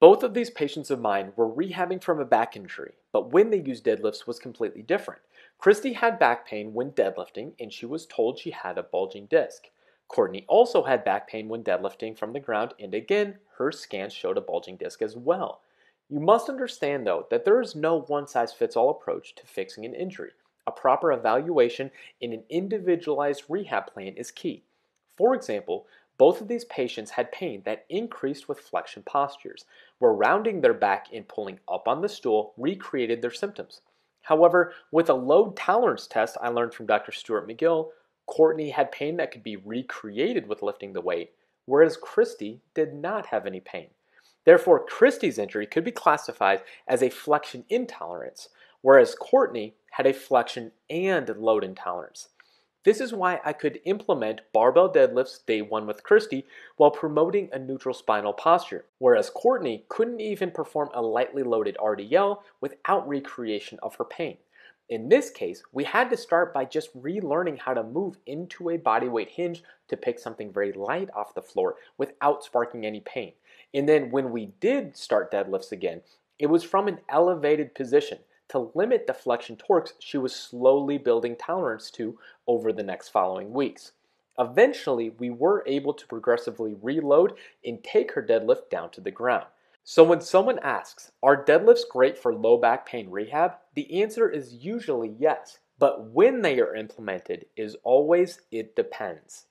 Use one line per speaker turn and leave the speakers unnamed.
Both of these patients of mine were rehabbing from a back injury, but when they used deadlifts was completely different. Christy had back pain when deadlifting, and she was told she had a bulging disc. Courtney also had back pain when deadlifting from the ground, and again, her scans showed a bulging disc as well. You must understand, though, that there is no one-size-fits-all approach to fixing an injury. A proper evaluation in an individualized rehab plan is key. For example, both of these patients had pain that increased with flexion postures, where rounding their back and pulling up on the stool recreated their symptoms. However, with a load tolerance test I learned from Dr. Stuart McGill, Courtney had pain that could be recreated with lifting the weight, whereas Christy did not have any pain. Therefore, Christy's injury could be classified as a flexion intolerance, whereas Courtney had a flexion and load intolerance. This is why I could implement barbell deadlifts day one with Christy while promoting a neutral spinal posture, whereas Courtney couldn't even perform a lightly loaded RDL without recreation of her pain. In this case, we had to start by just relearning how to move into a bodyweight hinge to pick something very light off the floor without sparking any pain. And then when we did start deadlifts again, it was from an elevated position to limit the flexion torques she was slowly building tolerance to over the next following weeks. Eventually, we were able to progressively reload and take her deadlift down to the ground. So when someone asks, are deadlifts great for low back pain rehab? The answer is usually yes, but when they are implemented is always it depends.